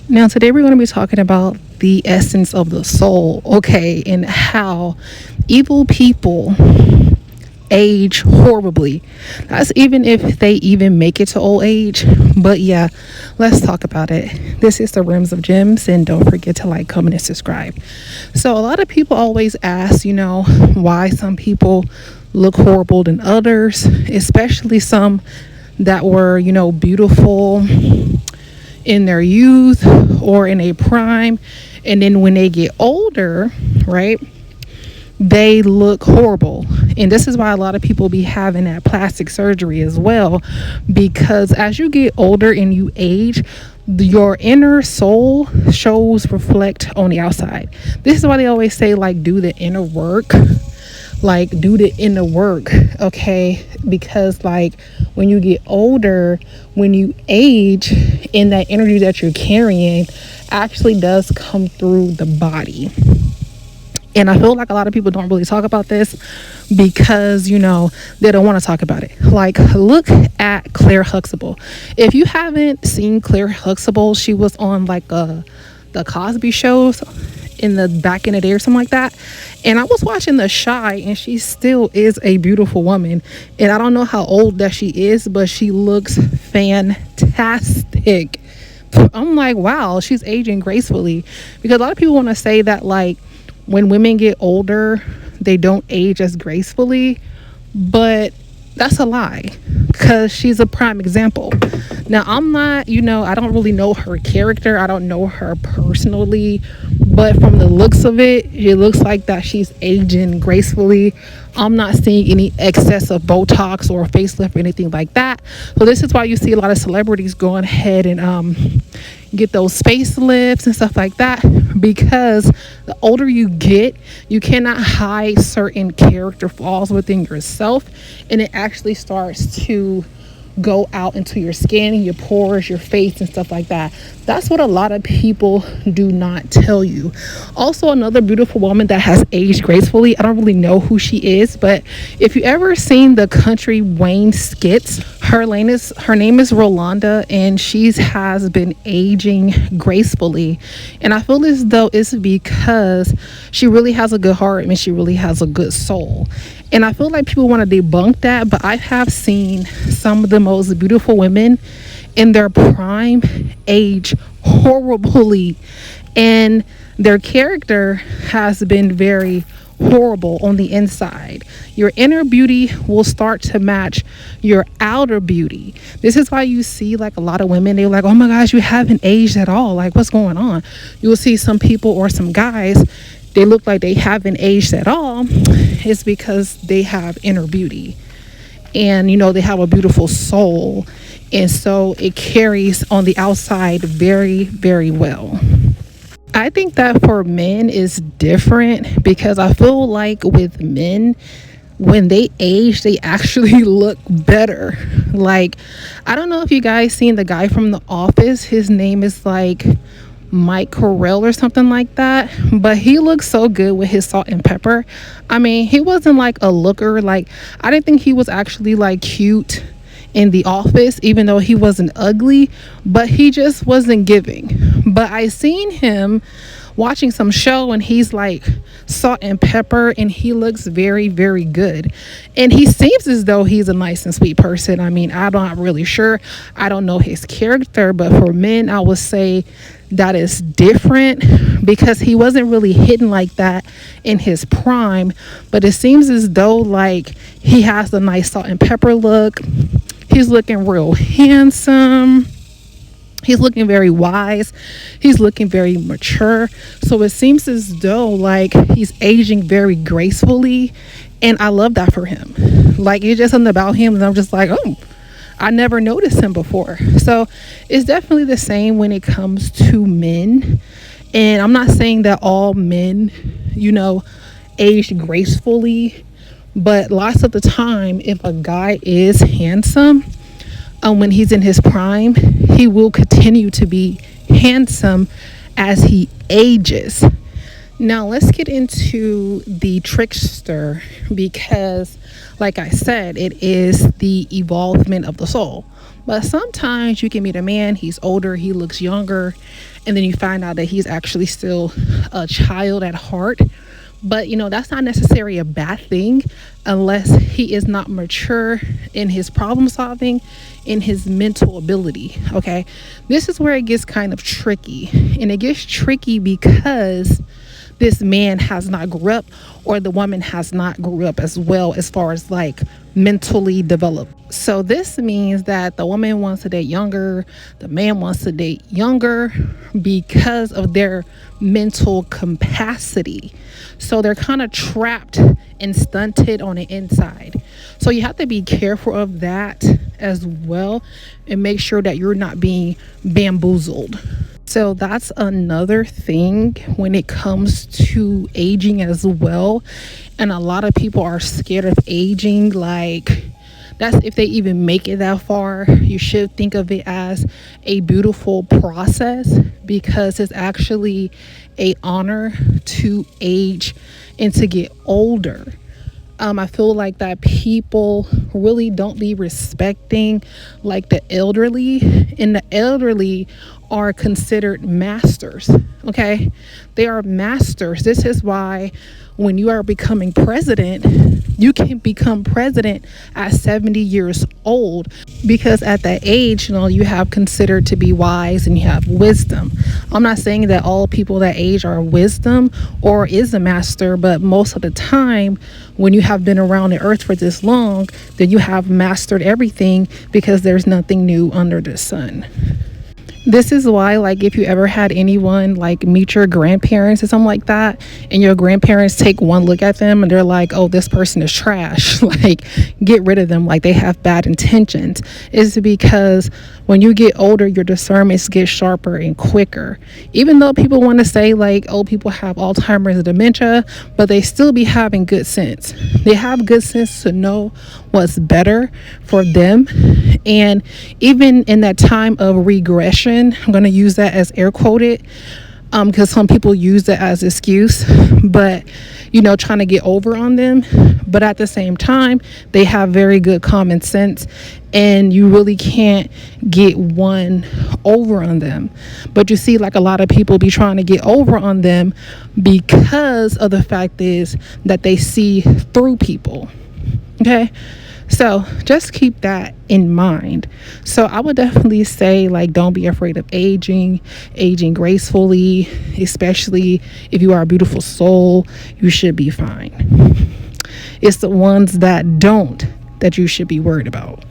Now, today we're going to be talking about the essence of the soul, okay, and how evil people age horribly. That's even if they even make it to old age. But yeah, let's talk about it. This is the Rims of Gems, and don't forget to like, comment, and subscribe. So, a lot of people always ask, why some people look horrible than others, especially some that were, beautiful in their youth or in a prime, and then when they get older, right, they look horrible. And this is why a lot of people be having that plastic surgery as well, because as you get older and you age, your inner soul shows reflect on the outside. This is why they always say, like, do the inner work, like do the inner work, okay? Because like when you get older, when you age, and that energy that you're carrying actually does come through the body. And I feel like a lot of people don't really talk about this because, they don't want to talk about it. Like, look at Claire Huxtable. If you haven't seen Claire Huxtable, she was on like the Cosby shows in the back in the day or something like that. And I was watching The Shy, and she still is a beautiful woman. And I don't know how old that she is, but she looks fantastic. I'm like, wow, she's aging gracefully. Because a lot of people want to say that, like, when women get older, they don't age as gracefully, but that's a lie, because she's a prime example. Now, I'm not, I don't really know her character. I don't know her personally, but from the looks of it, it looks like that she's aging gracefully. I'm not seeing any excess of Botox or facelift or anything like that. So this is why you see a lot of celebrities going ahead and get those facelifts and stuff like that, because the older you get, you cannot hide certain character flaws within yourself, and it actually starts to go out into your skin, your pores, your face, and stuff like that. That's what a lot of people do not tell you. Also, another beautiful woman that has aged gracefully, I don't really know who she is, but if you ever seen the Country Wayne skits, her name is Rolanda, and she has been aging gracefully. And I feel as though it's because she really has a good heart, and she really has a good soul. And I feel like people want to debunk that, but I have seen some of the most beautiful women in their prime age horribly, and their character has been very horrible on the inside. Your inner beauty will start to match your outer beauty. This is why you see like a lot of women, they're like, oh my gosh, you haven't aged at all. Like, what's going on? You will see some people or some guys, they look like they haven't aged at all. It's because they have inner beauty, and they have a beautiful soul, and so it carries on the outside very, very well. I think that for men is different, because I feel like with men, when they age, they actually look better. Like, I don't know if you guys seen the guy from The Office. His name is like Mike Correll or something like that, but he looks so good with his salt and pepper. I mean, he wasn't like a looker. Like, I didn't think he was actually like cute in The Office, even though he wasn't ugly, but he just wasn't giving. But I seen him watching some show, and he's like salt and pepper, and he looks very, very good, and he seems as though he's a nice and sweet person. I mean, I'm not really sure, I don't know his character, but for men, I would say that is different, because he wasn't really hidden like that in his prime, but it seems as though like he has a nice salt and pepper look. He's looking real handsome. He's looking very wise. He's looking very mature. So it seems as though like he's aging very gracefully. And I love that for him. Like, it's just something about him, and I'm just like, oh, I never noticed him before. So it's definitely the same when it comes to men. And I'm not saying that all men, age gracefully. But lots of the time, if a guy is handsome, when he's in his prime, he will continue to be handsome as he ages. Now let's get into the trickster because, like I said, it is the evolvement of the soul. But sometimes you can meet a man, he's older, he looks younger, and then you find out that he's actually still a child at heart. But that's not necessarily a bad thing unless he is not mature in his problem solving, in his mental ability. Okay, this is where it gets kind of tricky, and it gets tricky because this man has not grew up, or the woman has not grew up as well as far as like mentally developed. So this means that the woman wants to date younger, the man wants to date younger because of their mental capacity. So they're kind of trapped and stunted on the inside. So you have to be careful of that as well and make sure that you're not being bamboozled. So that's another thing when it comes to aging as well. And a lot of people are scared of aging. Like, that's if they even make it that far. You should think of it as a beautiful process because it's actually a honor to age and to get older. I feel like that people really don't be respecting like the elderly, and the elderly are considered masters. Okay, they are masters. This is why when you are becoming president, you can become president at 70 years old because at that age, you have considered to be wise and you have wisdom. I'm not saying that all people that age are wisdom or is a master, but most of the time when you have been around the earth for this long, then you have mastered everything because there's nothing new under the sun. This is why, like, if you ever had anyone like meet your grandparents or something like that, and your grandparents take one look at them and they're like, oh, this person is trash, like, get rid of them, like they have bad intentions, is because when you get older, your discernments get sharper and quicker. Even though people want to say like old people have Alzheimer's and dementia, but they still be having good sense. They have good sense to know what's better for them. And even in that time of regression, I'm going to use that as air quoted because some people use that as excuse, but trying to get over on them. But at the same time, they have very good common sense, and you really can't get one over on them. But you see, like, a lot of people be trying to get over on them because of the fact is that they see through people. Okay, so just keep that in mind. So I would definitely say, like, don't be afraid of aging gracefully, especially if you are a beautiful soul. You should be fine. It's the ones that don't that you should be worried about.